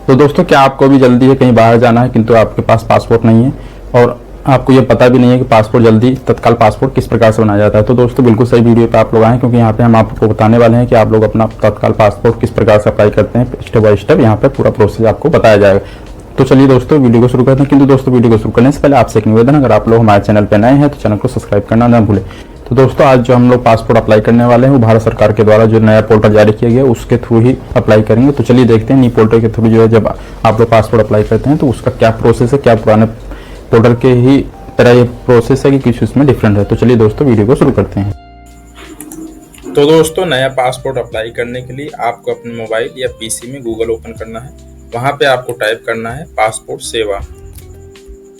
तो दोस्तों, क्या आपको भी जल्दी है कहीं बाहर जाना है किंतु आपके पास पासपोर्ट नहीं है और आपको ये पता भी नहीं है कि पासपोर्ट जल्दी तत्काल पासपोर्ट किस प्रकार से बनाया जाता है, तो दोस्तों बिल्कुल सही वीडियो पे आप लोग आए, क्योंकि यहाँ पे हम आपको बताने वाले हैं कि आप लोग अपना तत्काल पासपोर्ट किस प्रकार से अप्लाई करते हैं। स्टेप बाय स्टेप यहाँ पे पूरा प्रोसेस आपको बताया जाएगा। तो चलिए दोस्तों वीडियो को शुरू करते हैं। किंतु दोस्तों वीडियो को शुरू करने से पहले आपसे एक निवेदन, अगर आप लोग हमारे चैनल पर नए हैं तो चैनल को सब्सक्राइब करना ना भूलें। तो दोस्तों, आज जो हम लोग पासपोर्ट अप्लाई करने वाले हैं वो भारत सरकार के द्वारा जो नया पोर्टल जारी किया गया उसके थ्रू ही अप्लाई करेंगे। तो चलिए देखते हैं, नई पोर्टल के थ्रू जो है जब आप लोग पासपोर्ट अप्लाई करते हैं तो उसका क्या प्रोसेस है, क्या पुराने पोर्टल के ही तरह ये प्रोसेस है कि कुछ इसमें डिफरेंट है। तो चलिए दोस्तों वीडियो को शुरू करते हैं। तो दोस्तों, नया पासपोर्ट अप्लाई करने के लिए आपको अपने मोबाइल या पीसी में गूगल ओपन करना है। वहाँ पे आपको टाइप करना है पासपोर्ट सेवा।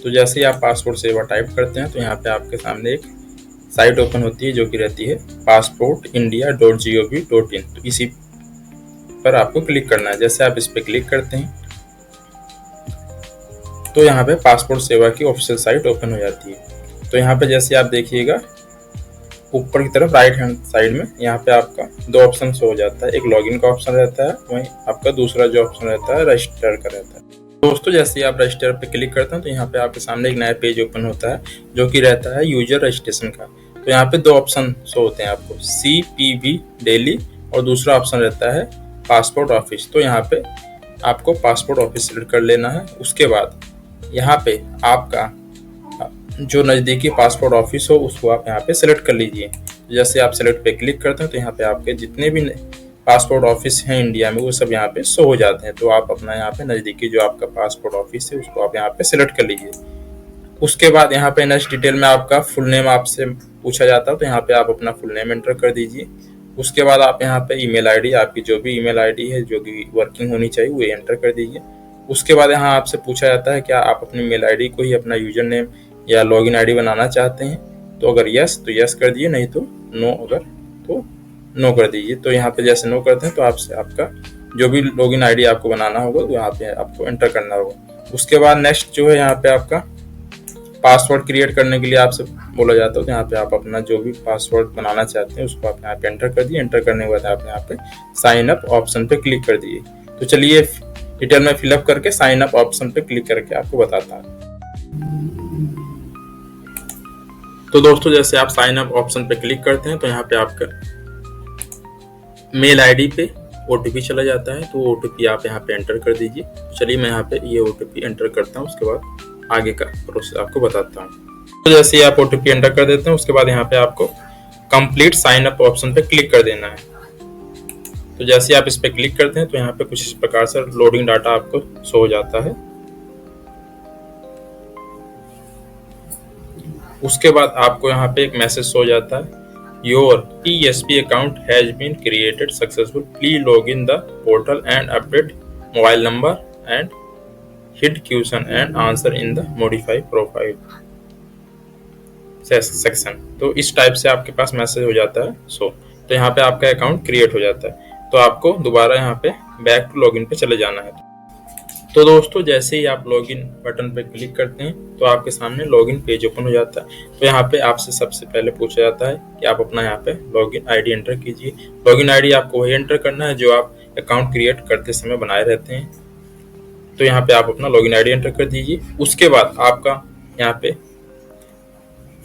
तो जैसे ही आप पासपोर्ट सेवा टाइप करते हैं तो यहाँ पे आपके सामने एक साइट ओपन होती है जो कि रहती है passportindia.gov.in। तो इसी पर आपको क्लिक करना है। जैसे आप इस पर क्लिक करते हैं तो यहाँ पे पासपोर्ट सेवा की ऑफिशियल साइट ओपन हो जाती है। तो यहाँ पे जैसे आप देखिएगा ऊपर की तरफ राइट हैंड साइड में यहाँ पे आपका दो ऑप्शन हो जाता है। एक लॉगिन का ऑप्शन रहता है, वहीं आपका दूसरा जो ऑप्शन रहता है रजिस्टर का रहता है। दोस्तों, जैसे ही आप रजिस्टर पे क्लिक करते हैं तो यहाँ पे आपके सामने एक नया पेज ओपन होता है जो कि रहता है यूजर रजिस्ट्रेशन का। तो यहाँ पे दो ऑप्शन होते हैं आपको, CPV डेली और दूसरा ऑप्शन रहता है पासपोर्ट ऑफिस। तो यहाँ पे आपको पासपोर्ट ऑफिस सेलेक्ट कर लेना है। उसके बाद यहाँ पे आपका जो नज़दीकी पासपोर्ट ऑफिस हो उसको आप यहाँ पे सेलेक्ट कर लीजिए। जैसे आप सेलेक्ट पे क्लिक करते हैं तो यहाँ पे आपके जितने भी पासपोर्ट ऑफिस हैं इंडिया में वो सब यहाँ पे शो हो जाते हैं। तो आप अपना यहाँ पे नज़दीकी जो आपका पासपोर्ट ऑफिस है उसको आप यहाँ पे सेलेक्ट कर लीजिए। उसके बाद यहाँ पे नेक्स्ट डिटेल में आपका फुल नेम आपसे पूछा जाता है, तो यहाँ पे आप अपना फुल नेम एंटर कर दीजिए। उसके बाद आप यहाँ पे ईमेल आईडी, आपकी जो भी ईमेल आईडी है जो कि वर्किंग होनी चाहिए वो एंटर कर दीजिए। उसके बाद यहाँ आपसे पूछा जाता है क्या आप अपनी ईमेल आईडी को ही अपना यूजर नेम या लॉगिन आईडी बनाना चाहते हैं। तो अगर यस तो यस कर दीजिए, नहीं तो नो अगर तो नो कर दीजिए। तो यहाँ पे जैसे नो करते हैं तो आपसे आपका जो भी लॉगिन आईडी आपको बनाना होगा वो यहाँ पे आपको एंटर करना होगा। उसके बाद नेक्स्ट जो है यहाँ पे आपका पासवर्ड क्रिएट करने के लिए आपसे बोला जाता है। तो यहाँ पे आप अपना जो भी पासवर्ड बनाना चाहते हैं उसको आप यहाँ पे एंटर कर दिए। एंटर करने के बाद आप यहाँ पे साइन अप ऑप्शन पे क्लिक कर दिए। तो चलिए डिटेल में फिलअप करके साइन अप ऑप्शन पे क्लिक करके आपको बताता हूँ। तो दोस्तों, जैसे आप साइन अप ऑप्शन पे क्लिक करते हैं तो यहाँ पे आपका मेल आईडी पे OTP चला जाता है। तो OTP आप यहाँ पे एंटर कर दीजिए। चलिए मैं यहाँ पे ये OTP एंटर करता हूँ, उसके बाद आगे का प्रोसेस आपको बताता हूँ। तो जैसे ही आप OTP एंटर कर देते हैं उसके बाद यहाँ पे आपको कंप्लीट साइन अप ऑप्शन पे क्लिक कर देना है। तो जैसे ही आप इस पे क्लिक करते हैं तो यहाँ पे कुछ इस प्रकार से लोडिंग डाटा आपको शो हो जाता है। उसके बाद आपको यहाँ पे एक मैसेज शो हो जाता है, your TSP account has been created successful, please log in the portal and update mobile number and hit question and answer in the modify profile section. तो इस टाइप से आपके पास मैसेज हो जाता है तो यहाँ पे आपका अकाउंट क्रिएट हो जाता है। तो आपको दोबारा यहाँ पे बैक टू लॉगिन पे चले जाना है। तो दोस्तों, जैसे ही आप लॉगिन बटन पे क्लिक करते हैं तो आपके सामने लॉगिन पेज ओपन हो जाता है। तो यहाँ पे आपसे सबसे पहले पूछा जाता है कि आप अपना यहाँ पे लॉगिन आईडी एंटर कीजिए। लॉगिन आईडी आपको वही एंटर करना है जो आप अकाउंट क्रिएट करते समय बनाए रहते हैं। तो यहाँ पे आप अपना लॉगिन आईडी एंटर कर दीजिए। उसके बाद आपका यहाँ पे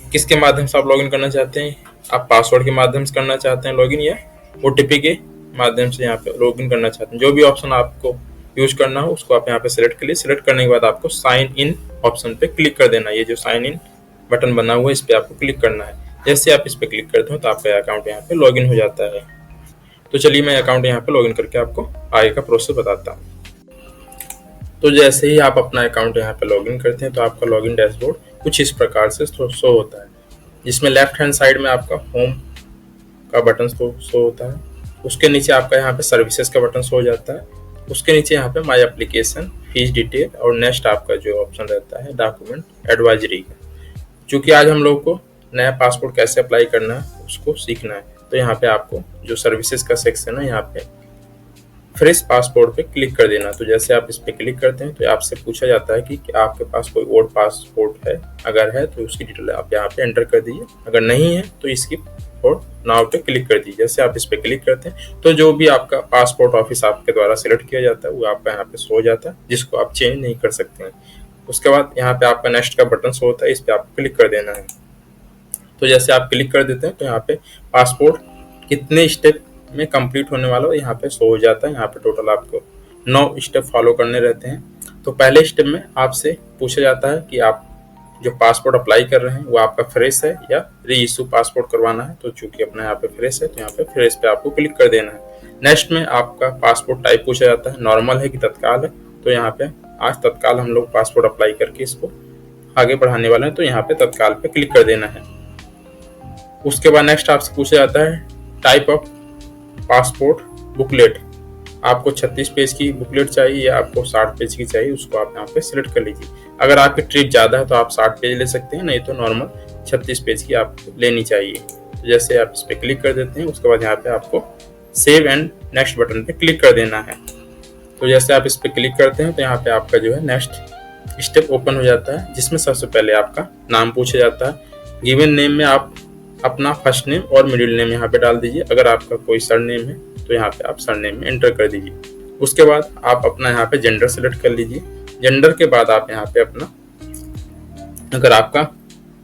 किसके माध्यम से आप लॉगिन करना चाहते हैं, आप पासवर्ड के माध्यम से करना चाहते हैं लॉगिन या OTP के माध्यम से यहाँ पे लॉगिन करना चाहते हैं, जो भी ऑप्शन आपको यूज करना हो उसको आप यहाँ पे सिलेक्ट कर लिए। सिलेक्ट करने के बाद आपको साइन इन ऑप्शन पे क्लिक कर देना है। ये जो साइन इन बटन बना हुआ है इस पे आपको क्लिक करना है। जैसे आप इस पे क्लिक करते हो तो आपका अकाउंट यहाँ पे लॉगिन हो जाता है। तो चलिए मैं अकाउंट यहाँ पे लॉगिन करके आपको आगे का प्रोसेस बताता हूँ। तो जैसे ही आप अपना अकाउंट यहाँ पे लॉगिन करते हैं तो आपका लॉगिन डैशबोर्ड कुछ इस प्रकार से शो होता है, जिसमें लेफ्ट हैंड साइड में आपका होम का बटन शो होता है। उसके नीचे आपका यहाँ पे सर्विसेज का बटन शो हो जाता है। उसके नीचे यहाँ पे माई एप्लीकेशन, फीस डिटेल और नेक्स्ट आपका जो ऑप्शन रहता है डॉक्यूमेंट एडवाइजरी का। चूँकि आज हम लोग को नया पासपोर्ट कैसे अप्लाई करना है उसको सीखना है, तो यहाँ पे आपको जो सर्विसेज का सेक्शन है यहाँ पे फ्रेश पासपोर्ट पे क्लिक कर देना। तो जैसे आप इस पे क्लिक करते हैं तो आपसे पूछा जाता है कि आपके पास कोई और पासपोर्ट है, अगर है तो उसकी डिटेल आप यहाँ पे एंटर कर दीजिए, अगर नहीं है तो इसकी और नाउ पे क्लिक कर दीजिए। जैसे आप इस पे क्लिक करते हैं तो जो भी आपका पासपोर्ट ऑफिस आपके द्वारा सिलेक्ट किया जाता है वो आपका यहाँ पे शो हो जाता है, जिसको आप चेंज नहीं कर सकते हैं। उसके बाद यहाँ पे आपका नेक्स्ट का बटन शो होता है, इस पे आपको क्लिक कर देना है। तो जैसे आप क्लिक कर देते हैं तो यहाँ पे पासपोर्ट कितने स्टेप में कंप्लीट होने वाला हो यहाँ पे शो हो जाता है। यहाँ पे टोटल आपको 9 स्टेप फॉलो करने रहते हैं। तो पहले स्टेप में आपसे पूछा जाता है कि आप जो पासपोर्ट अप्लाई कर रहे हैं वो आपका फ्रेश है या री इशू पासपोर्ट करवाना है। तो चूंकि अपना यहाँ पे फ्रेश है तो यहाँ पे फ्रेश पे आपको क्लिक कर देना है। नेक्स्ट में आपका पासपोर्ट टाइप पूछा जाता है, नॉर्मल है कि तत्काल है। तो यहाँ पे आज तत्काल हम लोग पासपोर्ट अप्लाई करके इसको आगे बढ़ाने वाले हैं, तो यहाँ पे तत्काल पे क्लिक कर देना है। उसके बाद नेक्स्ट आपसे पूछा जाता है टाइप ऑफ पासपोर्ट बुकलेट, आपको 36 पेज की बुकलेट चाहिए या आपको 60 पेज की चाहिए, उसको आप यहाँ पे सिलेक्ट कर लीजिए। अगर आपकी ट्रिप ज़्यादा है तो आप 60 पेज ले सकते हैं, नहीं तो नॉर्मल 36 पेज की आपको लेनी चाहिए। तो जैसे आप इस पर क्लिक कर देते हैं उसके बाद यहाँ पे आपको सेव एंड नेक्स्ट बटन पे क्लिक कर देना है। तो जैसे आप इस पर क्लिक करते हैं तो यहाँ पे आपका जो है नेक्स्ट स्टेप ओपन हो जाता है, जिसमें सबसे पहले आपका नाम पूछा जाता है। गिवन नेम में आप अपना फर्स्ट नेम और मिडिल नेम यहाँ पे डाल दीजिए। अगर आपका कोई सरनेम है तो यहाँ पे आप सरनेम में एंटर कर दीजिए। उसके बाद आप अपना यहाँ पे जेंडर सेलेक्ट कर लीजिए। जेंडर के बाद आप यहाँ पे अपना, अगर आपका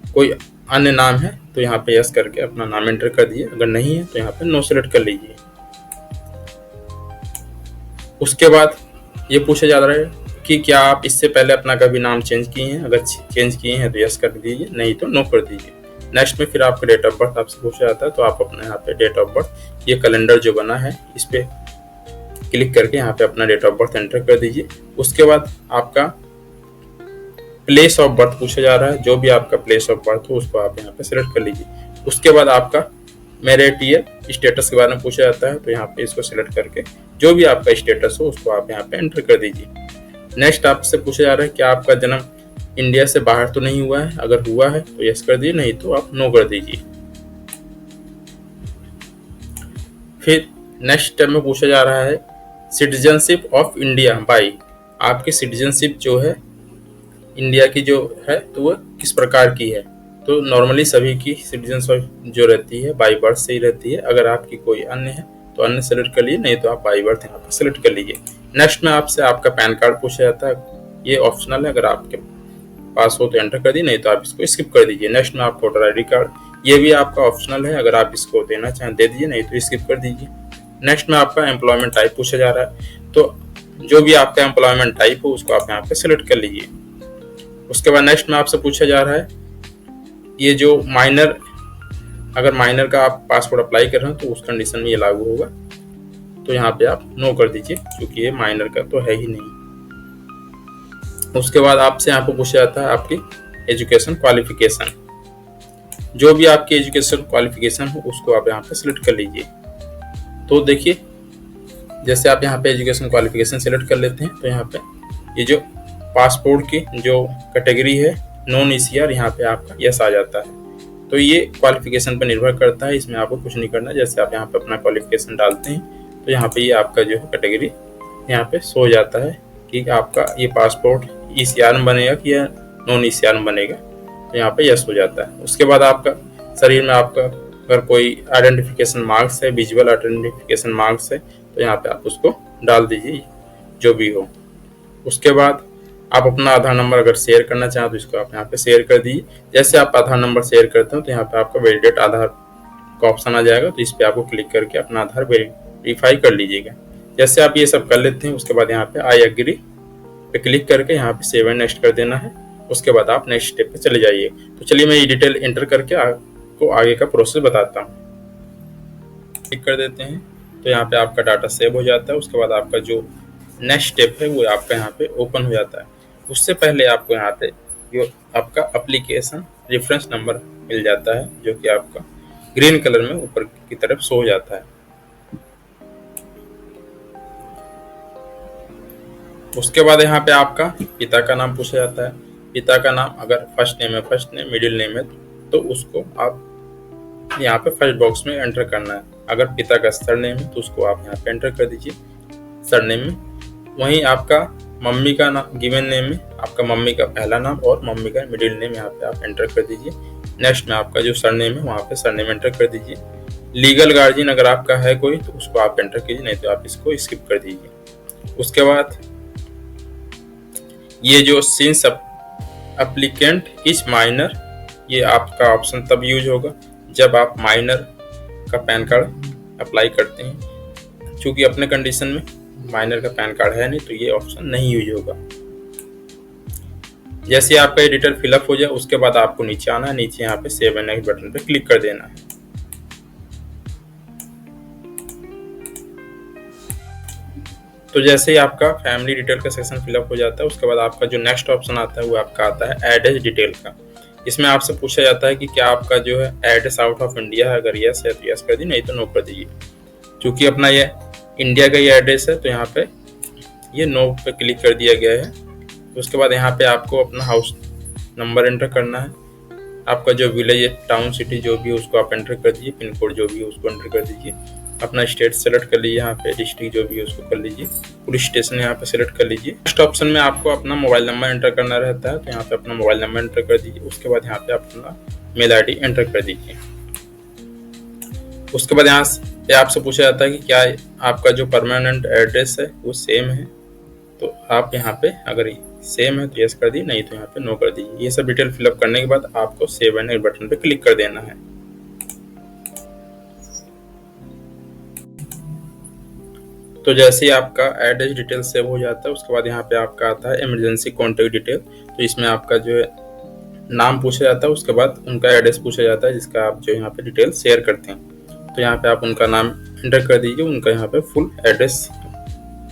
कोई अन्य नाम है तो यहाँ पे यस करके अपना नाम एंटर कर दीजिए, अगर नहीं है तो यहाँ पे नो सेलेक्ट कर लीजिए। उसके बाद ये पूछा जा रहा है कि क्या आप इससे पहले अपना कभी नाम चेंज किए हैं, अगर चेंज किए हैं तो यस कर दीजिए, नहीं तो नो कर दीजिए। नेक्स्ट में फिर आपका डेट ऑफ बर्थ आपसे पूछा जाता है, तो आप अपना यहाँ पे डेट ऑफ बर्थ, ये कैलेंडर जो बना है इस पे क्लिक करके यहाँ पे अपना डेट ऑफ बर्थ एंटर कर दीजिए। उसके बाद आपका प्लेस ऑफ बर्थ पूछा जा रहा है, जो भी आपका प्लेस ऑफ बर्थ हो उसको आप यहाँ पे सिलेक्ट कर लीजिए। उसके बाद आपका मैरिटल स्टेटस के बारे में पूछा जाता है, तो यहाँ पे इसको सिलेक्ट करके जो भी आपका स्टेटस हो उसको आप यहाँ पे एंटर कर दीजिए। नेक्स्ट आपसे पूछा जा रहा है कि आपका जन्म इंडिया से बाहर तो नहीं हुआ है, अगर हुआ है तो यस कर दीजिए, नहीं तो आप नो कर दीजिए। फिर नेक्स्ट स्टेप में पूछा जा रहा है सिटीजनशिप ऑफ इंडिया बाई, आपकी सिटीजनशिप जो है इंडिया की जो है तो वो किस प्रकार की है। तो नॉर्मली सभी की सिटीजनशिप जो रहती है बाई बर्थ से ही रहती है। अगर आपकी कोई अन्य है तो अन्य सेलेक्ट कर लीजिए, नहीं तो आप बाई बर्थ यहाँ पर सेलेक्ट कर लीजिए। नेक्स्ट में आपसे आपका पैन कार्ड पूछा जाता है, ये ऑप्शनल है, अगर आपके पास हो तो एंटर कर दीजिए, नहीं तो आप इसको स्किप कर दीजिए। नेक्स्ट में आप वोटर आईडी कार्ड, ये भी आपका ऑप्शनल है, अगर आप इसको देना चाहें दे दीजिए, नहीं तो स्किप कर दीजिए। नेक्स्ट में आपका एम्प्लॉयमेंट टाइप पूछा जा रहा है, तो जो भी आपका एम्प्लॉयमेंट टाइप हो उसको आप यहाँ पे सिलेक्ट कर लीजिए। उसके बाद नेक्स्ट में आपसे पूछा जा रहा है ये जो माइनर, अगर माइनर का आप पासपोर्ट अप्लाई कर रहे हैं तो उस कंडीशन में ये लागू होगा, तो यहाँ पे आप नो कर दीजिए क्योंकि ये माइनर का तो है ही नहीं। उसके बाद आपसे यहाँ पे पूछा जाता है आपकी एजुकेशन क्वालिफिकेशन, जो भी आपकी एजुकेशन क्वालिफिकेशन हो उसको आप यहाँ पे सिलेक्ट कर लीजिए। तो देखिए जैसे आप यहाँ पे एजुकेशन क्वालिफिकेशन सिलेक्ट कर लेते हैं तो यहाँ पे ये जो पासपोर्ट की जो कैटेगरी है नॉन ईसीआर, यहाँ पे आपका यस आ जाता है। तो ये क्वालिफिकेशन पर निर्भर करता है, इसमें आपको कुछ नहीं करना। जैसे आप यहाँ पे अपना क्वालिफिकेशन डालते हैं तो यहाँ पे ये आपका जो है कैटेगरी यहाँ पे शो हो जाता है कि आपका ये पासपोर्ट ईसीआर में बनेगा कि या नॉन ईसीआर में बनेगा, तो यहाँ पे यस हो जाता है। उसके बाद आपका शरीर में आपका अगर कोई आइडेंटिफिकेशन मार्क्स है, विजुअल आइडेंटिफिकेशन मार्क्स है, तो यहाँ पे आप उसको डाल दीजिए जो भी हो। उसके बाद आप अपना आधार नंबर अगर शेयर करना चाहें तो इसको आप यहाँ पे शेयर कर दीजिए। जैसे आप आधार नंबर शेयर करते हो तो यहाँ पे आपका वैलिडेट आधार का ऑप्शन आ जाएगा, तो इस पे आपको क्लिक करके अपना आधार वेरीफाई कर लीजिएगा। जैसे आप ये सब कर लेते हैं उसके बाद यहाँ पे आई एग्री पे क्लिक करके यहाँ पे सेव एंड नेक्स्ट कर देना है। उसके बाद आप नेक्स्ट स्टेप पे चले जाइए। तो चलिए मैं ये डिटेल एंटर करके आपको आगे का प्रोसेस बताता हूँ। क्लिक कर देते हैं तो यहाँ पे आपका डाटा सेव हो जाता है। उसके बाद आपका जो नेक्स्ट स्टेप है वो आपका यहाँ पे ओपन हो जाता है। उससे पहले आपको यहाँ पे जो आपका एप्लीकेशन रेफरेंस नंबर मिल जाता है, जो कि आपका ग्रीन कलर में ऊपर की तरफ शो हो जाता है। उसके बाद यहाँ पे आपका पिता का नाम पूछा जाता है। पिता का नाम अगर फर्स्ट नेम है फर्स्ट नेम, मिडिल नेम है तो उसको आप यहाँ पे फर्स्ट बॉक्स में एंटर करना है। अगर पिता का सरनेम है तो उसको आप यहाँ पे एंटर कर दीजिए सरनेम में। वहीं आपका मम्मी का नाम गिवन नेम में आपका मम्मी का पहला नाम और मम्मी का मिडिल नेम यहाँ पे आप एंटर कर दीजिए। नेक्स्ट में आपका जो सरनेम है वहाँ पे सरनेम एंटर कर दीजिए। लीगल गार्जियन अगर आपका है कोई तो उसको आप एंटर कीजिए, नहीं तो आप इसको स्किप कर दीजिए। उसके बाद ये जो सिंस एप्लीकेंट इज माइनर, ये आपका ऑप्शन तब यूज होगा जब आप माइनर का पैन कार्ड अप्लाई करते हैं। चूंकि अपने कंडीशन में माइनर का पैन कार्ड है नहीं तो ये ऑप्शन नहीं यूज होगा। जैसे आपका ये डिटेल फिलअप हो जाए उसके बाद आपको नीचे आना है, नीचे यहाँ पे सेव एंड नेक्स्ट बटन पे क्लिक कर देना है। तो जैसे ही आपका फैमिली डिटेल का सेक्शन फिलअप हो जाता है उसके बाद आपका जो नेक्स्ट ऑप्शन आता है वो आपका आता है एड्रेस डिटेल का। इसमें आपसे पूछा जाता है कि क्या आपका जो है एड्रेस आउट ऑफ इंडिया है, अगर यस है तो यस कर दी, नहीं तो नो कर दीजिए। क्योंकि अपना ये इंडिया का ये एड्रेस है तो यहाँ पे ये नो पे क्लिक कर दिया गया है। उसके बाद यहाँ पे आपको अपना हाउस नंबर एंटर करना है, आपका जो विलेज टाउन सिटी जो भी है उसको आप एंटर कर दीजिए, पिन कोड जो भी है उसको एंटर कर दीजिए, अपना स्टेट सेलेक्ट कर लीजिए, यहाँ पे डिस्ट्रिक्ट जो भी है उसको कर लीजिए, पुलिस स्टेशन यहाँ पे सेलेक्ट कर लीजिए। नेक्स्ट ऑप्शन में आपको अपना मोबाइल नंबर एंटर करना रहता है तो यहाँ पे अपना मोबाइल नंबर एंटर कर दीजिए। उसके बाद यहाँ पे अपना मेल ID एंटर कर दीजिए। उसके बाद यहाँ पे आपसे पूछा जाता है कि क्या आपका जो परमानेंट एड्रेस है वो सेम है, तो आप यहाँ पे अगर सेम है तो यस कर दी, नहीं तो यहाँ पे नो कर दीजिए। ये सब डिटेल फिलअप करने के बाद आपको सेव एंड नेक्स्ट बटन पे क्लिक कर देना है। तो जैसे ही आपका एड्रेस डिटेल सेव हो जाता है उसके बाद यहाँ पे आपका आता है इमरजेंसी कॉन्टैक्ट डिटेल। तो इसमें आपका जो है नाम पूछा जाता है, उसके बाद उनका एड्रेस पूछा जाता है जिसका आप जो यहाँ पे डिटेल शेयर करते हैं। तो यहाँ पे आप उनका नाम एंटर कर दीजिए, उनका यहाँ पे फुल एड्रेस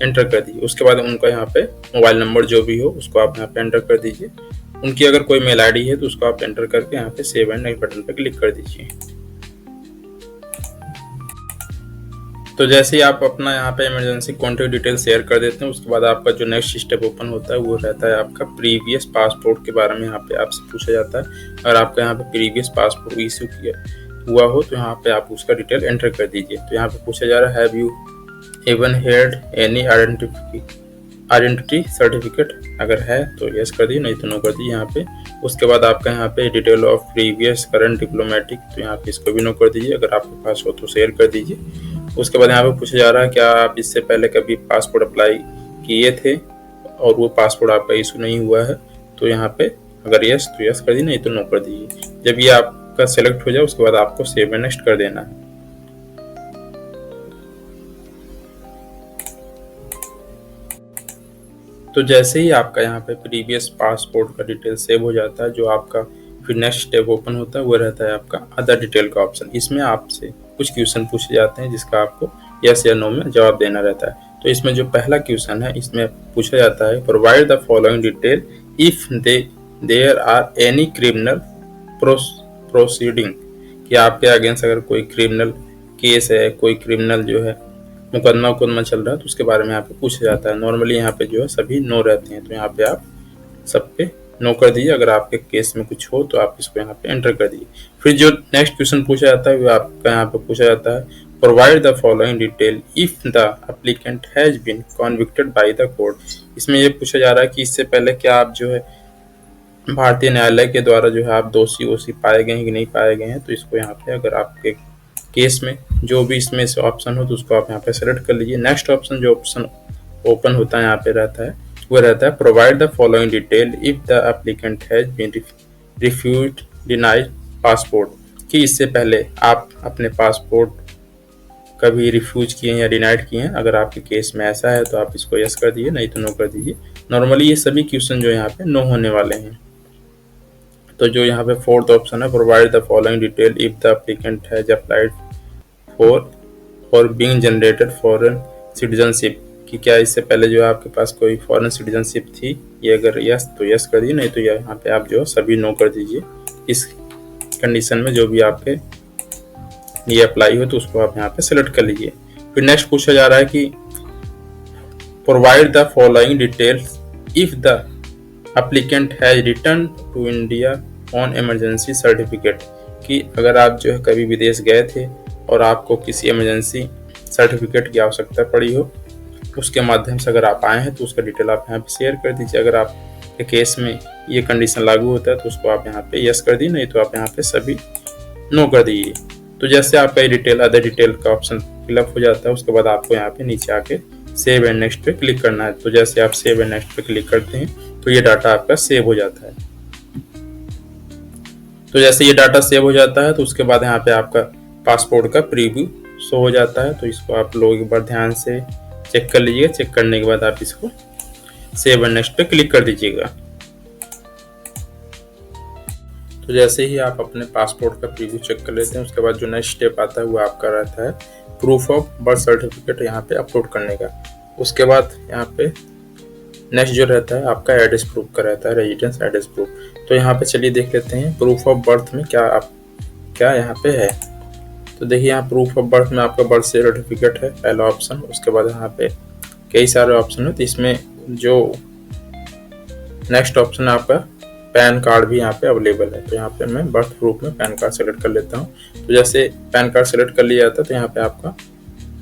एंटर कर दीजिए। उसके बाद उनका यहाँ पे मोबाइल नंबर जो भी हो उसको आप यहाँ पे एंटर कर दीजिए। उनकी अगर कोई मेल ID है तो उसको आप एंटर करके यहाँ पे सेव एंड नेक्स्ट बटन पे क्लिक कर दीजिए। तो जैसे ही आप अपना यहाँ पे इमरजेंसी कॉन्टैक्ट डिटेल शेयर कर देते हैं उसके बाद आपका जो नेक्स्ट स्टेप ओपन होता है वो रहता है आपका प्रीवियस पासपोर्ट के बारे में। यहाँ पे आपसे पूछा जाता है अगर आपका यहाँ पे प्रीवियस पासपोर्ट इशू हुआ हो तो यहाँ पे आप उसका डिटेल एंटर कर दीजिए। तो यहाँ पे पूछा जा रहा है have you even held any identity certificate, अगर है तो यस कर दी, नहीं तो नो कर दी यहाँ पे। उसके बाद आपका यहाँ पे detail of previous current diplomatic, तो यहाँ पे इसको भी नो कर दीजिए, अगर आपके पास हो तो शेयर कर दीजिए। उसके बाद यहाँ पे पूछा जा रहा है क्या आप इससे पहले कभी पासपोर्ट अप्लाई किए थे और वो पासपोर्ट आपका इशू नहीं हुआ है, तो यहाँ पे अगर यस तो यस कर दी, नहीं तो नो कर दीजिए। जब ये आपका सेलेक्ट हो जाए उसके बाद आपको सेव एंड नेक्स्ट कर देना है। तो जैसे ही आपका यहाँ पे प्रीवियस पासपोर्ट का डिटेल सेव हो जाता है, जो आपका फिर नेक्स्ट स्टेप ओपन होता है वो रहता है आपका अदर डिटेल का ऑप्शन। इसमें आपसे कुछ क्वेश्चन पूछे जाते हैं जिसका आपको यस या नो में जवाब देना रहता है। तो इसमें जो पहला क्वेश्चन है इसमें पूछा जाता है provide the following detail if there are any criminal proceeding, कि आपके अगेंस्ट अगर कोई क्रिमिनल केस है, कोई क्रिमिनल जो है मुकदमा चल रहा है तो उसके बारे में यहाँ पे पूछा जाता है। नॉर्मली यहाँ पे जो है सभी नो रहते हैं, तो यहाँ पे आप सब पे नो कर दीजिए। अगर आपके केस में कुछ हो तो आप इसको यहाँ पे एंटर कर दीजिए। फिर जो नेक्स्ट क्वेश्चन पूछा जाता है वो आपका यहाँ पे पूछा जाता है provide the following detail if the applicant has been convicted by the court. इसमें ये पूछा जा रहा है कि इससे पहले क्या आप जो है भारतीय न्यायालय के द्वारा जो है आप दोषी पाए गए हैं कि नहीं पाए गए हैं। तो इसको यहाँ पे अगर आपके केस में जो भी इसमें से ऑप्शन हो तो उसको आप यहाँ पे सेलेक्ट कर लीजिए। नेक्स्ट ऑप्शन जो ऑप्शन ओपन होता है यहाँ पे रहता है वो रहता है provide the following detail if the applicant has been refused denied passport, कि इससे पहले आप अपने पासपोर्ट कभी रिफ्यूज किए हैं या डिनाइड किए हैं। अगर आपके केस में ऐसा है तो आप इसको यस कर दीजिए, नहीं तो नो कर दीजिए। नॉर्मली ये सभी क्वेश्चन जो यहाँ पे नो होने वाले हैं। तो जो यहाँ पे फोर्थ ऑप्शन है provide the following detail if the applicant has applied for being generated foreign citizenship, कि क्या इससे पहले जो है आपके पास कोई फॉरेन सिटीजनशिप थी। ये अगर यस तो यस कर दीजिए, नहीं तो यहाँ पे आप जो है सभी नो कर दीजिए। इस कंडीशन में जो भी आपके ये अप्लाई हो तो उसको आप यहाँ पे सेलेक्ट कर लीजिए। फिर नेक्स्ट पूछा जा रहा है कि provide the following details if the applicant has return to India on emergency certificate, कि अगर आप जो है कभी विदेश गए थे और आपको किसी इमरजेंसी सर्टिफिकेट की आवश्यकता पड़ी हो, उसके माध्यम से अगर आप आए हैं तो उसका डिटेल आप यहाँ पे शेयर कर दीजिए। अगर आप के केस में ये कंडीशन लागू होता है तो उसको आप यहाँ पे यस कर दी, नहीं तो आप यहाँ पे सभी नो कर दीजिए। तो जैसे आपका ये डिटेल अदर डिटेल का ऑप्शन फिलअप हो जाता है, उसके बाद आपको यहाँ पे नीचे आके सेव एंड नेक्स्ट पे क्लिक करना है। तो जैसे आप सेव एंड नेक्स्ट पे क्लिक करते हैं तो ये डाटा आपका सेव हो जाता है। तो जैसे ये डाटा सेव हो जाता है तो उसके बाद यहाँ पे आपका पासपोर्ट का प्रीव्यू शो हो जाता है। तो इसको आप लोग एक बार ध्यान से चेक कर लीजिएगा। चेक करने के बाद आप इसको सेव एंड नेक्स्ट पे क्लिक कर दीजिएगा। तो जैसे ही आप अपने पासपोर्ट का प्रीव्यू चेक कर लेते हैं, उसके बाद जो नेक्स्ट स्टेप आता है वो आपका रहता है प्रूफ ऑफ बर्थ सर्टिफिकेट यहाँ पे अपलोड करने का। उसके बाद यहाँ पे नेक्स्ट जो रहता है आपका एड्रेस प्रूफ का रहता है, रेजिडेंस एड्रेस प्रूफ। तो यहाँ पे चलिए देख लेते हैं प्रूफ ऑफ बर्थ में क्या यहाँ पे है। तो देखिए यहाँ प्रूफ ऑफ बर्थ में आपका बर्थ सर्टिफिकेट है पहला ऑप्शन। उसके बाद यहाँ पे कई सारे ऑप्शन है, तो इसमें जो नेक्स्ट ऑप्शन है आपका पैन कार्ड भी यहाँ पे अवेलेबल है। तो यहाँ पे मैं बर्थ प्रूफ में पैन कार्ड सेलेक्ट कर लेता हूँ। तो जैसे पैन कार्ड सेलेक्ट कर लिया जाता है तो यहाँ पे आपका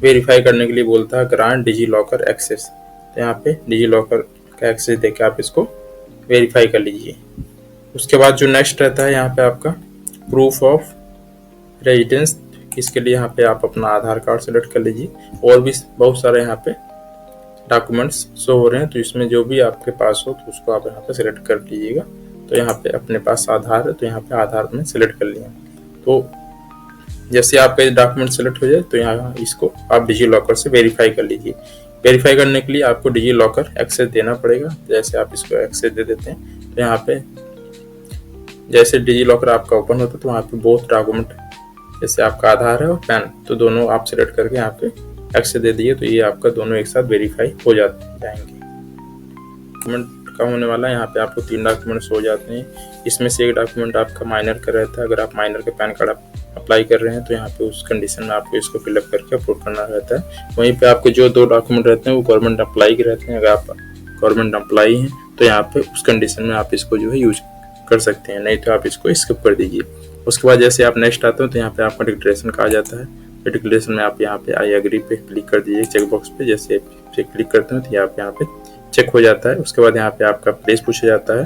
वेरीफाई करने के लिए बोलता है ग्रांट डिजी लॉकर एक्सेस। तो यहाँ पे डिजी लॉकर का एक्सेस देके आप इसको वेरीफाई कर लीजिए। उसके बाद जो नेक्स्ट रहता है यहाँ पे आपका प्रूफ ऑफ रेजिडेंस, इसके लिए यहाँ पे आप अपना आधार कार्ड सेलेक्ट कर लीजिए। और भी बहुत सारे यहाँ पे डॉक्यूमेंट्स शो हो रहे हैं, तो इसमें जो भी आपके पास हो तो उसको आप यहाँ पे सिलेक्ट कर लीजिएगा। तो यहाँ पे अपने पास आधार है तो यहाँ पे आधार में सिलेक्ट कर लिया। तो जैसे आपका डॉक्यूमेंट सेलेक्ट हो जाए तो यहाँ इसको आप डिजी लॉकर से वेरीफाई कर लीजिए। वेरीफाई करने के लिए आपको डिजी लॉकर एक्सेस देना पड़ेगा। जैसे आप इसको एक्सेस दे देते हैं तो यहाँ पे जैसे डिजी लॉकर आपका ओपन होता है तो वहाँ पे बोथ डॉक्यूमेंट, जैसे आपका आधार है और पैन, तो दोनों आप सिलेक्ट करके यहाँ पे एक्सेस दे दिए तो ये आपका दोनों एक साथ वेरीफाई हो जाएंगे। डॉक्यूमेंट का होने वाला है, यहाँ पे आपको 3 डॉक्यूमेंट्स हो जाते हैं। इसमें से एक डॉक्यूमेंट आपका माइनर का रहता है। अगर आप माइनर के पैन कार्ड अप्लाई कर रहे हैं तो यहाँ पे उस कंडीशन में आपको इसको फिलअप करके अपलोड करना रहता है। वहीं पे आपके जो 2 डॉक्यूमेंट रहते हैं वो गवर्नमेंट अप्लाई के रहते हैं। अगर आप गवर्नमेंट अप्लाई हैं तो यहाँ पे उस कंडीशन में आप इसको जो है यूज कर सकते हैं, नहीं तो आप इसको स्किप कर दीजिए। उसके बाद जैसे आप नेक्स्ट आते हो तो यहाँ पे आपका डिक्लेरेशन का आ जाता है। डिक्लेरेशन में आप यहाँ पे आई एग्री पे क्लिक कर दीजिए चेक बॉक्स पे। जैसे क्लिक करते हैं तो आप यहाँ पे चेक हो जाता है। उसके बाद यहाँ पे आपका प्लेस पूछा जाता है,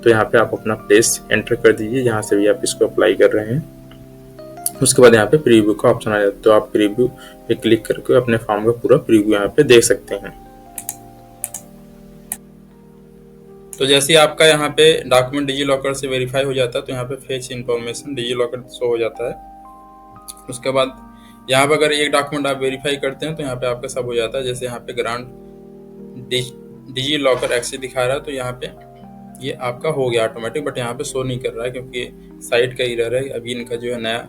तो यहाँ पे आप अपना प्लेस एंटर कर दीजिए जहाँ से भी आप इसको अप्लाई कर रहे हैं। उसके बाद यहाँ पे प्रीव्यू का ऑप्शन आ जाता है, तो आप प्रीव्यू पे क्लिक करके अपने फॉर्म का पूरा प्रीव्यू यहाँ पे देख सकते हैं। तो जैसे आपका यहाँ पे डॉक्यूमेंट डिजी लॉकर से वेरीफाई हो जाता है तो यहाँ पे fetch information digi locker show हो जाता है। उसके बाद यहाँ पे अगर एक डॉक्यूमेंट आप वेरीफाई करते हैं तो यहाँ पे आपका सब हो जाता है। जैसे यहाँ पे ग्रांट डिजी लॉकर एक्सेस दिखा रहा है तो यहाँ पे ये आपका हो गया ऑटोमेटिक, बट यहाँ पे शो नहीं कर रहा है क्योंकि साइट का एरर है। अभी इनका जो है नया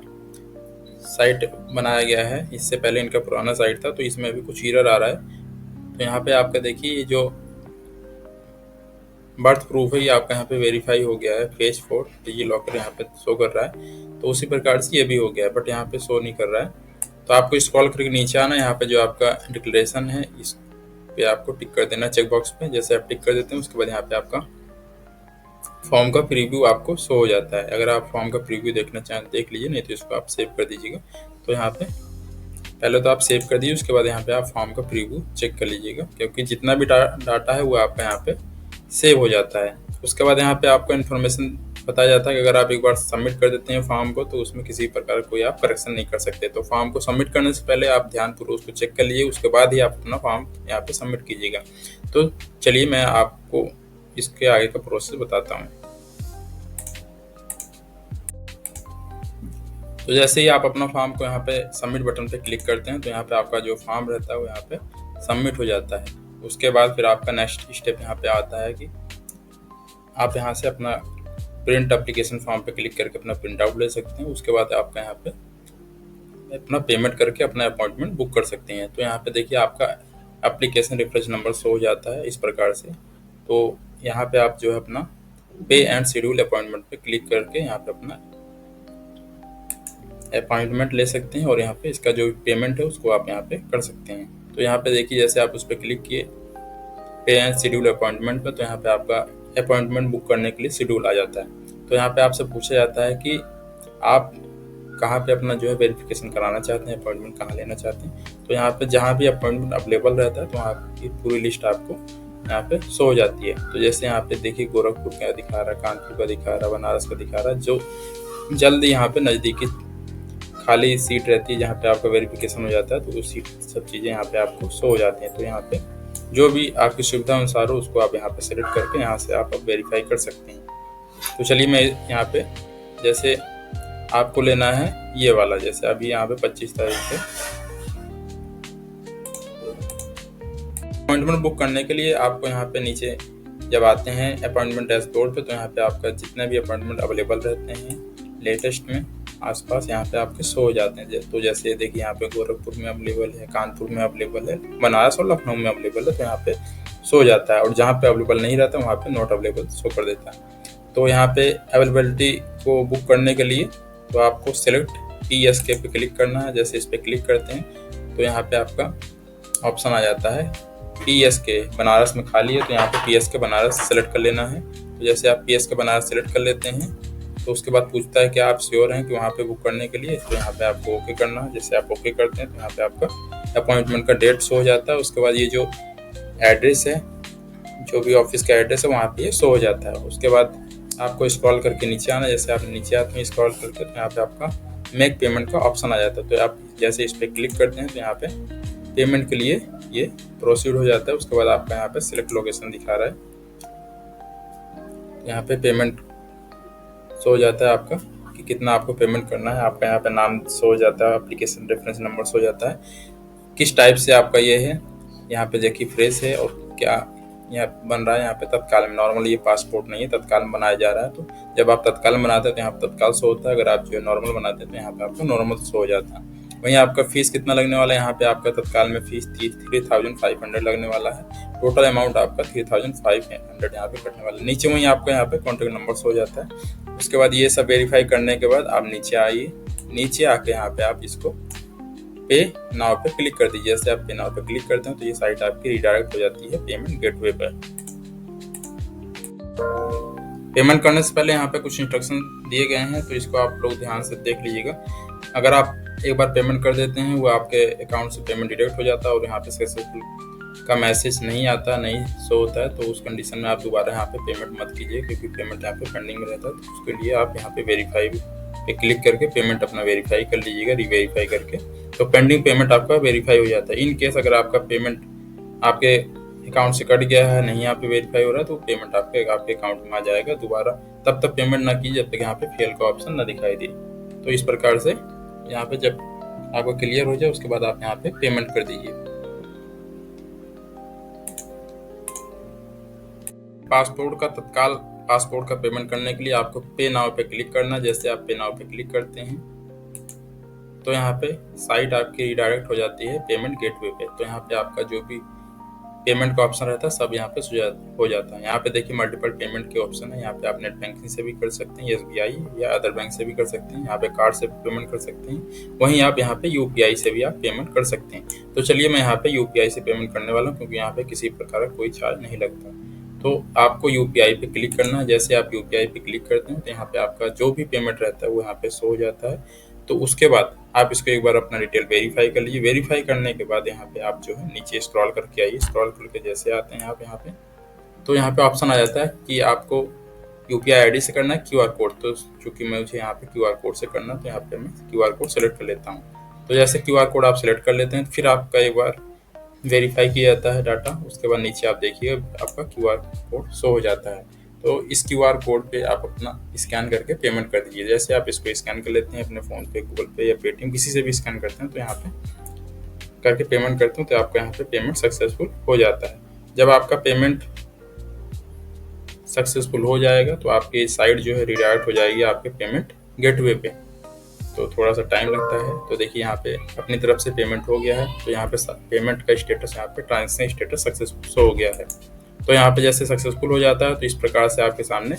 साइट बनाया गया है, इससे पहले इनका पुराना साइट था तो इसमें अभी कुछ एरर आ रहा है। तो यहाँ पे आपका देखिए जो बर्थ प्रूफ है ये आपका यहाँ पे वेरीफाई हो गया है। फेज 4 डिजी लॉकर यहाँ पे शो कर रहा है, तो उसी प्रकार से ये भी हो गया है, बट यहाँ पे शो नहीं कर रहा है। तो आपको स्क्रॉल करके नीचे आना, यहाँ पे जो आपका डिक्लेरेशन है इस पे आपको टिक कर देना चेक बॉक्स पे। जैसे आप टिक कर देते हैं उसके बाद यहाँ पे आपका फॉर्म का प्रीव्यू आपको शो हो जाता है। अगर आप फॉर्म का प्रीव्यू देखना चाहें देख लीजिए, नहीं तो इसको आप सेव कर दीजिएगा। तो यहाँ पे पहले तो आप सेव कर दीजिए, उसके बाद यहाँ पे आप फॉर्म का प्रीव्यू चेक कर लीजिएगा, क्योंकि जितना भी डाटा है वो आपका यहाँ पे सेव हो जाता है। उसके बाद यहाँ पे आपको इन्फॉर्मेशन बताया जाता है कि अगर आप एक बार सबमिट कर देते हैं फॉर्म को तो उसमें किसी प्रकार कोई आप करेक्शन नहीं कर सकते। तो फॉर्म को सबमिट करने से पहले आप ध्यानपूर्वक उसको चेक कर लीजिए, उसके बाद ही आप अपना फॉर्म यहाँ पे सबमिट कीजिएगा। तो चलिए मैं आपको इसके आगे का प्रोसेस बताता हूँ। तो जैसे ही आप अपना फॉर्म को यहाँ पे सबमिट बटन पे क्लिक करते हैं तो यहाँ पे आपका जो फॉर्म रहता है वो यहाँ पे सबमिट हो जाता है। उसके बाद फिर आपका नेक्स्ट स्टेप यहाँ पे आता है कि आप यहाँ से अपना प्रिंट एप्लीकेशन फॉर्म पे क्लिक करके अपना प्रिंट आउट ले सकते हैं। उसके बाद आपका यहाँ पे अपना पेमेंट करके अपना अपॉइंटमेंट बुक कर सकते हैं। तो यहाँ पे देखिए आपका एप्लीकेशन रेफरेंस नंबर शो हो जाता है इस प्रकार से। तो यहाँ पे आप जो है अपना पे एंड शेड्यूल अपॉइंटमेंट पे क्लिक करके यहाँ पे अपना अपॉइंटमेंट ले सकते हैं और यहाँ पे इसका जो पेमेंट है उसको आप यहाँ पे कर सकते हैं। तो यहाँ पे देखिए जैसे आप उस पर क्लिक किए पे एंड शेड्यूल अपॉइंटमेंट पे, तो यहाँ पे आपका अपॉइंटमेंट बुक करने के लिए शेड्यूल आ जाता है। तो यहाँ पे आपसे पूछा जाता है कि आप कहाँ पे अपना जो है वेरिफिकेशन कराना चाहते हैं, अपॉइंटमेंट कहाँ लेना चाहते हैं। तो यहाँ पे जहाँ भी अपॉइंटमेंट अवेलेबल रहता है तो वहाँ की पूरी लिस्ट आपको यहाँ पे शो हो जाती है। तो जैसे यहाँ पे देखिए गोरखपुर का दिखा रहा है, कानपुर का दिखा रहा है, बनारस का दिखा रहा है। जो जल्दी यहाँ पे नज़दीकी खाली सीट रहती है जहाँ पे आपका वेरिफिकेशन हो जाता है, तो वो सीट सब चीज़ें यहाँ पे आपको शो हो जाती हैं। तो यहाँ पे जो भी आपकी सुविधा अनुसार हो उसको आप यहाँ पे सेलेक्ट करके यहाँ से आप वेरीफाई कर सकते हैं। तो चलिए मैं यहाँ पे जैसे आपको लेना है ये वाला, जैसे अभी यहाँ पे 25 तारीख है। अपॉइंटमेंट बुक करने के लिए आपको यहाँ पे नीचे जब आते हैं अपॉइंटमेंट डैशबोर्ड पे, तो यहाँ पे आपका जितने भी अपॉइंटमेंट अवेलेबल रहते हैं लेटेस्ट में आसपास यहाँ पे आपके शो हो जाते हैं। तो जैसे देखिए यहाँ पे गोरखपुर में अवेलेबल है, कानपुर में अवेलेबल है, बनारस और लखनऊ में अवेलेबल है, तो यहाँ पे शो हो जाता है। और जहाँ पे अवेलेबल नहीं रहता वहाँ पे नॉट अवेलेबल शो कर देता है। तो यहाँ पे अवेलेबिलिटी को बुक करने के लिए तो आपको सेलेक्ट PSK पे क्लिक करना है। जैसे इस पर क्लिक करते हैं तो यहाँ पे आपका ऑप्शन आ जाता है PSK बनारस में खाली है, तो यहाँ पे PSK बनारस सेलेक्ट कर लेना है। तो जैसे आप PSK बनारस सेलेक्ट कर लेते हैं तो उसके बाद पूछता है कि आप श्योर हैं कि वहाँ पे बुक करने के लिए, तो यहाँ पे आपको ओके करना है। जैसे आप ओके करते हैं तो यहाँ पे आपका अपॉइंटमेंट का डेट शो हो जाता है। उसके बाद ये जो एड्रेस है, जो भी ऑफिस का एड्रेस है, वहाँ पे ये शो हो जाता है। उसके बाद आपको स्क्रॉल करके नीचे आना। जैसे आप नीचे आते हैं स्क्रॉल करके तो यहाँ पे आपका मेक पेमेंट का ऑप्शन आ जाता है। तो आप जैसे इस पर क्लिक करते हैं तो यहाँ पे पेमेंट के लिए ये प्रोसीड हो जाता है। उसके बाद आपका यहाँ पे सिलेक्ट लोकेशन दिखा रहा है, यहाँ पे पेमेंट शो हो जाता है आपका कि कितना आपको पेमेंट करना है। आपका यहाँ पे नाम शो हो जाता है, एप्लीकेशन रेफरेंस नंबर शो हो जाता है, किस टाइप से आपका ये है। यहाँ पे देखिए फ्रेश है और क्या यहाँ बन रहा है, यहाँ पे तत्काल में। नॉर्मल ये पासपोर्ट नहीं है, तत्काल में बनाया जा रहा है। तो जब आप तत्काल में बनाते हैं तो यहाँ पे तत्काल शो होता है, अगर आप जो नॉर्मल बनाते हैं तो यहाँ पे आपका नॉर्मल शो हो जाता है। वहीं आपका फीस कितना लगने वाला है, यहाँ पे आपका तत्काल में फीस 3500 लगने वाला है। टोटल अमाउंट आपका 3500 यहाँ पे कटने वाला है। नीचे वहीं आपका यहाँ पे कॉन्टेक्ट नंबर शो हो जाता है। उसके बाद ये सब वेरीफाई करने के बाद आप नीचे आइए, नीचे आके यहाँ पे आप इसको पे नाउ पे क्लिक कर दीजिए। जैसे आप पे नाउ पे क्लिक करते हैं तो ये साइट आपकी रिडायरेक्ट हो जाती है पेमेंट गेटवे पर। पेमेंट करने से पहले यहाँ पे कुछ इंस्ट्रक्शन दिए गए हैं, तो इसको आप लोग ध्यान से देख लीजिएगा। अगर आप एक बार पेमेंट कर देते हैं, वो आपके अकाउंट से पेमेंट डिडक्ट हो जाता है और यहाँ पे सक्सेसफुल का मैसेज नहीं आता, नहीं शो होता है, तो उस कंडीशन में आप दोबारा यहाँ पे पेमेंट मत कीजिए, क्योंकि पेमेंट यहाँ पे पेंडिंग में रहता है। तो उसके लिए आप यहाँ पे वेरीफाई पे क्लिक करके पेमेंट अपना वेरीफाई कर लीजिएगा, रीवेरीफाई करके। तो पेंडिंग पेमेंट आपका वेरीफाई हो जाता है। इन केस अगर आपका पेमेंट आपके अकाउंट से कट गया है, नहीं यहाँ पे वेरीफाई हो रहा है, तो पेमेंट आपके अकाउंट में आ जाएगा दोबारा। तब तक पेमेंट ना कीजिए जब तक यहाँ पे फेल का ऑप्शन ना दिखाई दे। तो इस प्रकार से यहाँ पे जब आपको क्लियर हो जाए उसके बाद आप यहाँ पे पेमेंट कर दीजिए। पासपोर्ट का पेमेंट करने के लिए आपको पे नाउ पे क्लिक करना। जैसे आप पे नाउ पे क्लिक करते हैं तो यहाँ पे साइट आपकी रिडायरेक्ट हो जाती है पेमेंट गेटवे पे। तो यहाँ पे आपका जो भी पेमेंट का ऑप्शन रहता है सब यहाँ पे हो जाता है। यहाँ पे देखिए मल्टीपल पेमेंट के ऑप्शन है। यहाँ पे आप नेट बैंकिंग से भी कर सकते हैं, SBI या अदर बैंक से भी कर सकते हैं, यहाँ पे कार्ड से भी पेमेंट कर सकते हैं। वहीं आप यहाँ पे UPI से भी आप पेमेंट कर सकते हैं। तो चलिए मैं यहाँ पे UPI से पेमेंट करने वाला हूँ, क्योंकि यहाँ पे किसी प्रकार का कोई चार्ज नहीं लगता। तो आपको UPI पे क्लिक करना है। जैसे आप UPI पे क्लिक करते हैं तो यहाँ पे आपका जो भी पेमेंट रहता है वो यहाँ पे शो हो जाता है। तो उसके बाद आप इसको एक बार अपना डिटेल वेरीफाई कर लीजिए। वेरीफाई करने के बाद यहाँ पे आप जो है नीचे स्क्रॉल करके आइए। स्क्रॉल करके जैसे आते हैं आप यहाँ पे, तो यहाँ पे ऑप्शन आ जाता है कि आपको UPI ID से करना है QR कोड। तो चूंकि मुझे यहाँ पे QR कोड से करना है तो यहाँ पे मैं QR कोड सेलेक्ट कर लेता हूँ। तो जैसे QR कोड आप सेलेक्ट कर लेते हैं फिर आपका एक बार वेरीफाई किया जाता है डाटा। उसके बाद नीचे आप देखिए आपका QR कोड शो हो जाता है। तो इस QR कोड पे आप अपना स्कैन करके पेमेंट कर दीजिए। जैसे आप इसको स्कैन कर लेते हैं अपने फ़ोन पे, गूगल पे या पेटीएम किसी से भी स्कैन करते हैं, तो यहाँ पे करके पेमेंट करते हैं तो आपका यहाँ पे पेमेंट सक्सेसफुल हो जाता है। जब आपका पेमेंट सक्सेसफुल हो जाएगा तो आपकी साइट जो है रिडायरेक्ट हो जाएगी आपके पेमेंट गेटवे पे। तो थोड़ा सा टाइम लगता है। तो देखिए यहाँ पे अपनी तरफ से पेमेंट हो गया है। तो यहाँ पे पेमेंट का स्टेटस, यहाँ पे ट्रांजेक्शन स्टेटस सक्सेसफुल शो हो गया है। तो यहाँ पे जैसे सक्सेसफुल हो जाता है तो इस प्रकार से आपके सामने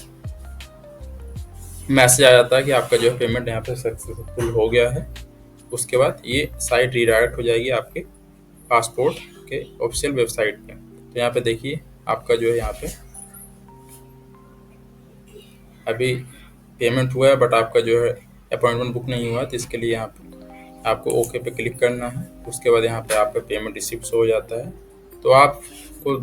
मैसेज आ जाता है कि आपका जो पेमेंट यहाँ पे सक्सेसफुल हो गया है। उसके बाद ये साइट रिडायरेक्ट हो जाएगी आपके पासपोर्ट के ऑफिशियल वेबसाइट पे। तो यहाँ पे देखिए आपका जो है यहाँ पे अभी पेमेंट हुआ है, बट आपका जो है अपॉइंटमेंट बुक नहीं हुआ। तो इसके लिए यहाँ पे आपको ओके पे क्लिक करना है। उसके बाद यहाँ पे आपका पेमेंट रिसिप्ट हो जाता है। तो आपको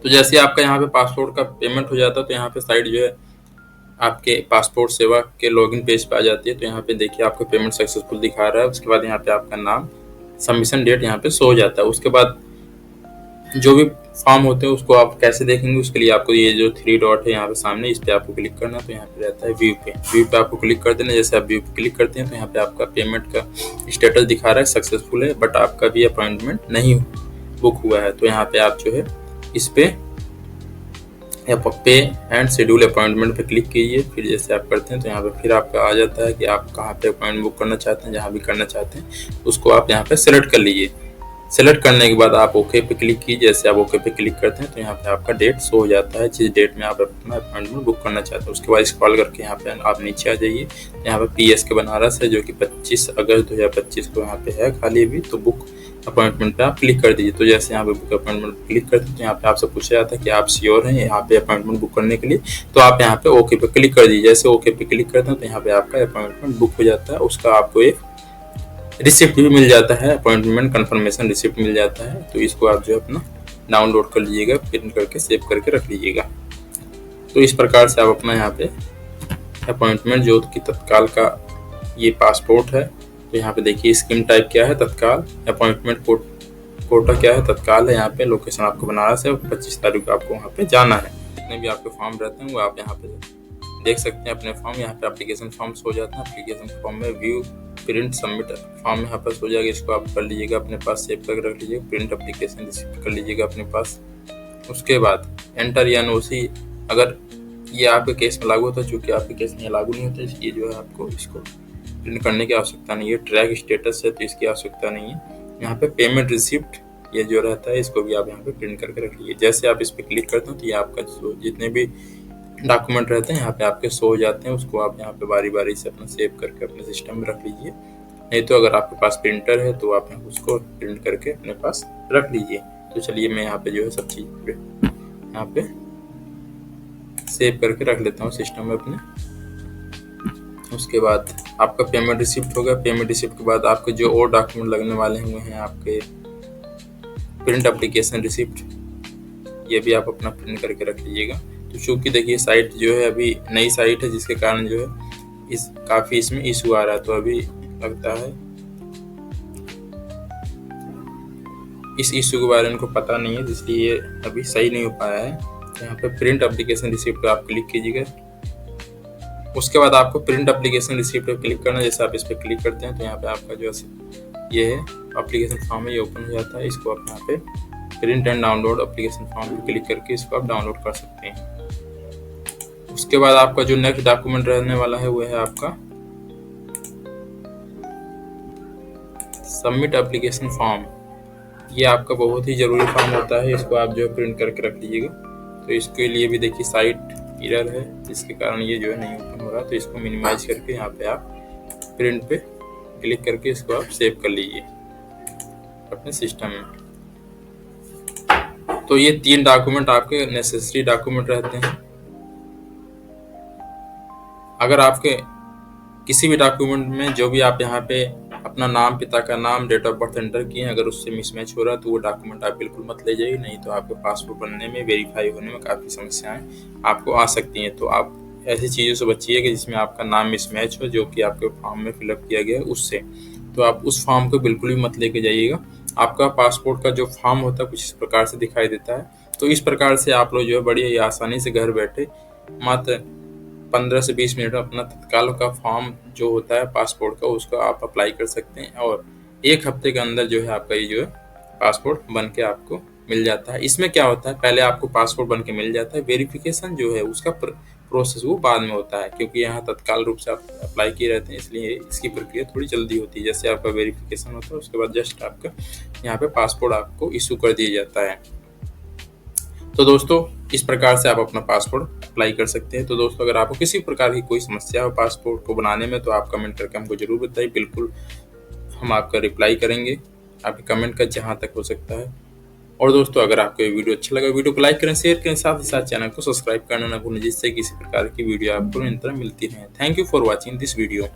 तो जैसे ही आपका यहाँ पे पासपोर्ट का पेमेंट हो जाता है तो यहाँ पे साइड जो है आपके पासपोर्ट सेवा के लॉगिन पेज पे आ जाती है। तो यहाँ पे देखिए आपका पेमेंट सक्सेसफुल दिखा रहा है। उसके बाद यहाँ पे आपका नाम, सबमिशन डेट यहाँ पे शो हो जाता है। उसके बाद जो भी फॉर्म होते हैं उसको आप कैसे देखेंगे, उसके लिए आपको ये जो 3 डॉट है यहाँ पे सामने, इस पे आपको क्लिक करना। तो यहाँ पे रहता है व्यू पे आपको क्लिक कर देना। जैसे आप व्यू पे क्लिक करते हैं तो यहाँ पे आपका पेमेंट का स्टेटस दिखा रहा है सक्सेसफुल है, बट आपका भी अपॉइंटमेंट नहीं बुक हुआ है। तो यहाँ पे आप जो है इस पे पे एंड शेड्यूल अपॉइंटमेंट पे क्लिक कीजिए। फिर जैसे आप करते हैं तो यहाँ पे फिर आपका आ जाता है कि आप कहाँ पे अपॉइंटमेंट बुक करना चाहते हैं। जहाँ भी करना चाहते हैं उसको आप यहाँ पे सेलेक्ट कर लीजिए। सेलेक्ट करने के बाद आप ओके पे क्लिक कीजिए। जैसे आप ओके पे क्लिक करते हैं तो यहाँ पे आपका डेट शो हो जाता है, जिस डेट में आप अपना अपॉइंटमेंट बुक करना चाहते हैं। उसके बाद स्क्रॉल करके यहाँ पे आप नीचे आ जाइए। यहाँ पे PSK बनारस है जो कि 25 अगस्त 2025 को यहाँ पे है खाली भी, तो बुक अपॉइंटमेंट पे आप क्लिक कर दीजिए। तो जैसे यहाँ पे बुक अपॉइंटमेंट क्लिक करते हैं तो यहाँ पे आपसे पूछा जाता है कि आप श्योर हैं यहाँ पे अपॉइंटमेंट बुक करने के लिए, तो आप यहाँ पे ओके पे क्लिक कर दीजिए। जैसे ओके पे क्लिक करते हैं तो यहाँ पे आपका अपॉइंटमेंट बुक हो जाता है। उसका आपको एक रिसिप्ट भी मिल जाता है, अपॉइंटमेंट कंफर्मेशन रिसिप्ट मिल जाता है। तो इसको आप जो है अपना डाउनलोड कर लीजिएगा, प्रिंट करके सेव करके रख लीजिएगा। तो इस प्रकार से आप अपना यहाँ पे अपॉइंटमेंट जो कि तत्काल का ये पासपोर्ट है, तो यहाँ पे देखिए स्कीम टाइप क्या है, तत्काल। अपॉइंटमेंट कोटा क्या है, तत्काल है। यहाँ पे लोकेशन आपको बनारस है, 25 तारीख को आपको वहाँ पे जाना है। जितने भी आपके फॉर्म रहते हैं वो आप यहाँ पे देख सकते हैं अपने फॉर्म। यहाँ पे एप्लीकेशन फॉर्म्स हो जाता है। एप्लीकेशन फॉर्म में व्यू प्रिंट सबमिट फॉर्म यहाँ पर हो जाएगा, इसको आप कर लीजिएगा अपने पास, सेव करके रख लीजिएगा। प्रिंट एप्लीकेशन रिसिप्ट कर लीजिएगा अपने पास। उसके बाद एंटर या NOC, अगर ये आपके केस में लागू होता है, चूँकि आपके केस में लागू नहीं होता इसलिए जो है आपको इसको प्रिंट करने की आवश्यकता नहीं है। ट्रैक स्टेटस है तो इसकी आवश्यकता नहीं है। यहाँ पे पेमेंट रिसिप्ट ये जो रहता है इसको भी आप यहाँ पे प्रिंट करके रख लीजिए। जैसे आप इस पर क्लिक करते हैं तो ये आपका जितने भी डॉक्यूमेंट रहते हैं यहाँ पे आपके शो हो जाते हैं। उसको आप यहाँ पे बारी बारी से अपना सेव करके अपने सिस्टम में रख लीजिए। नहीं तो अगर आपके पास प्रिंटर है तो आप उसको प्रिंट करके अपने पास रख लीजिए। तो चलिए मैं यहाँ पे जो है सब चीज़ यहाँ पे सेव करके रख लेता हूँ सिस्टम में अपने। उसके बाद आपका पेमेंट रिसिप्ट होगा। पेमेंट रिसिप्ट के बाद आपके जो और डॉक्यूमेंट लगने वाले हुए हैं, आपके प्रिंट एप्लीकेशन रिसिप्ट, ये भी आप अपना प्रिंट करके रख लीजिएगा। तो चूँकि देखिए साइट जो है अभी नई साइट है, जिसके कारण जो है काफ़ी इसमें इशू आ रहा है। तो अभी लगता है इस इशू के बारे में इनको पता नहीं है, इसलिए ये अभी सही नहीं हो पाया है। तो यहाँ पे प्रिंट एप्लीकेशन रिसिप्ट पे आप क्लिक कीजिएगा। उसके बाद आपको प्रिंट एप्लीकेशन रिसिप्ट पे क्लिक करना। जैसे आप इस पर क्लिक करते हैं तो यहाँ पे आपका जो ये है एप्लीकेशन फॉर्म है, ये ओपन हो जाता है। इसको आप यहाँ पे print and download application form पे क्लिक करके इसको आप डाउनलोड कर सकते हैं। उसके बाद आपका जो नेक्स्ट डॉक्यूमेंट रहने वाला है वो है आपका सबमिट एप्लीकेशन फॉर्म। ये आपका बहुत ही ज़रूरी फॉर्म होता है, इसको आप जो है प्रिंट करके रख लीजिएगा। तो इसके लिए भी देखिए साइट एरर है, जिसके कारण ये जो है नहीं ओपन हो रहा। तो इसको मिनिमाइज करके यहाँ पे आप प्रिंट पे क्लिक करके इसको आप सेव कर लीजिए अपने सिस्टम में। तो ये 3 डॉक्यूमेंट आपके नेसेसरी डॉक्यूमेंट रहते हैं। अगर आपके किसी भी डॉक्यूमेंट में जो भी आप यहाँ पे अपना नाम, पिता का नाम, डेट ऑफ बर्थ एंटर किए हैं, अगर उससे मिसमैच हो रहा है तो वो डॉक्यूमेंट आप बिल्कुल मत ले जाइए। नहीं तो आपके पासपोर्ट बनने में, वेरीफाई होने में काफ़ी समस्याएं आपको आ सकती हैं। तो आप ऐसी चीज़ों से बचिए कि जिसमें आपका नाम मिसमैच हो, जो कि आपके फॉर्म में फिलअप किया गया है उससे। तो आप उस फॉर्म को बिल्कुल भी मत लेके जाइएगा। आपका पासपोर्ट का जो फॉर्म होता है कुछ इस प्रकार से दिखाई देता है। तो इस प्रकार से आप लोग जो है बड़ी आसानी से घर बैठे मात्र 15 से 20 मिनट में अपना तत्काल का फॉर्म जो होता है पासपोर्ट का, उसको आप अप्लाई कर सकते हैं। और 1 हफ्ते के अंदर जो है आपका ये जो है पासपोर्ट बन के आपको मिल जाता है। इसमें क्या होता है, पहले आपको पासपोर्ट बन के मिल जाता है, वेरिफिकेशन जो है उसका प्रोसेस वो बाद में होता है, क्योंकि यहाँ तत्काल रूप से आप अप्लाई किए रहते हैं, इसलिए इसकी प्रक्रिया थोड़ी जल्दी होती है। जैसे आपका वेरिफिकेशन होता है उसके बाद जस्ट आपका यहाँ पे पासपोर्ट आपको इशू कर दिया जाता है। तो दोस्तों इस प्रकार से आप अपना पासपोर्ट अप्लाई कर सकते हैं। तो दोस्तों अगर आपको किसी प्रकार की कोई समस्या हो पासपोर्ट को बनाने में तो आप कमेंट करके हमको जरूर बताइए, बिल्कुल हम आपका रिप्लाई करेंगे आपके कमेंट का जहां तक हो सकता है। और दोस्तों अगर आपको ये वीडियो अच्छा लगा, वीडियो को लाइक करें, शेयर करें, साथ ही साथ चैनल को सब्सक्राइब करना ना भूलें, जिससे किसी प्रकार की वीडियो आपको निरंतर मिलती रहे। Thank you for watching this video.